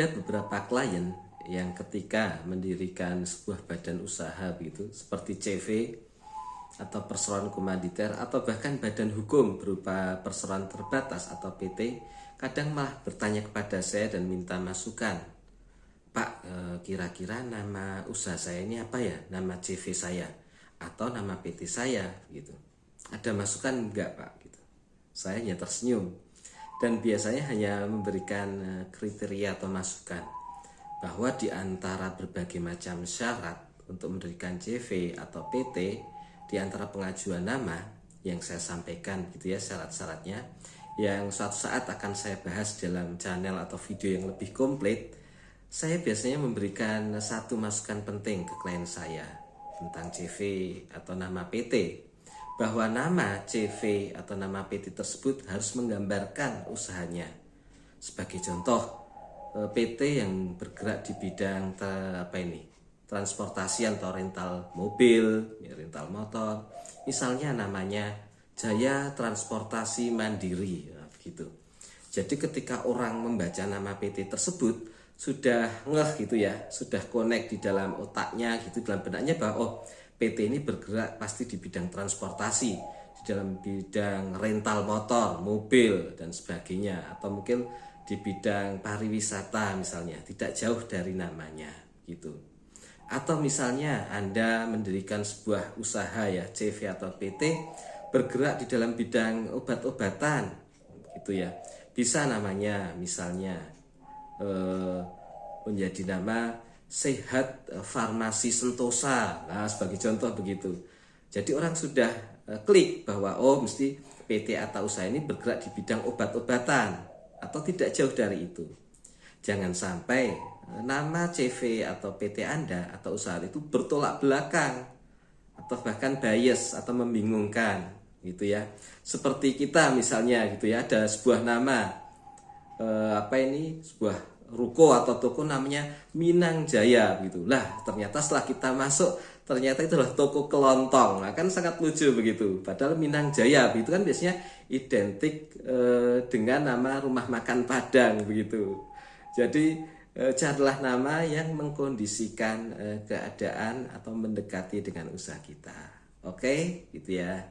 Ada beberapa klien yang ketika mendirikan sebuah badan usaha begitu, seperti CV atau perseroan komanditer atau bahkan badan hukum berupa perseroan terbatas atau PT, kadang malah bertanya kepada saya dan minta masukan. Pak, kira-kira nama usaha saya ini apa ya? Nama CV saya atau nama PT saya gitu. Ada masukan enggak, Pak? Gitu. Saya hanya tersenyum dan biasanya hanya memberikan kriteria atau masukan bahwa di antara berbagai macam syarat untuk mendirikan CV atau PT, di antara pengajuan nama yang saya sampaikan gitu ya syarat-syaratnya, yang suatu saat akan saya bahas dalam channel atau video yang lebih komplit, saya biasanya memberikan satu masukan penting ke klien saya tentang CV atau nama PT, bahwa nama CV atau nama PT tersebut harus menggambarkan usahanya. Sebagai contoh, PT yang bergerak di bidang transportasi atau rental mobil, rental motor, misalnya namanya Jaya Transportasi Mandiri, gitu. Jadi ketika orang membaca nama PT tersebut sudah ngeh gitu ya, sudah connect di dalam otaknya gitu, dalam benaknya bahwa oh, PT ini bergerak pasti di bidang transportasi, di dalam bidang rental motor, mobil dan sebagainya, atau mungkin di bidang pariwisata misalnya, tidak jauh dari namanya gitu. Atau misalnya Anda mendirikan sebuah usaha ya, CV atau PT, bergerak di dalam bidang obat-obatan gitu ya. Bisa namanya misalnya menjadi nama Sehat Farmasi Sentosa. Nah, sebagai contoh begitu. Jadi orang sudah klik bahwa oh mesti PT atau usaha ini bergerak di bidang obat-obatan atau tidak jauh dari itu. Jangan sampai nama CV atau PT Anda atau usaha itu bertolak belakang atau bahkan bias atau membingungkan gitu ya. Seperti kita misalnya gitu ya, ada sebuah nama sebuah ruko atau toko namanya Minang Jaya gitu. Lah, ternyata setelah kita masuk ternyata itu adalah toko kelontong. Nah, kan sangat lucu begitu. Padahal Minang Jaya itu kan biasanya identik dengan nama rumah makan Padang begitu. Jadi carilah nama yang mengkondisikan keadaan atau mendekati dengan usaha kita. Oke, gitu ya.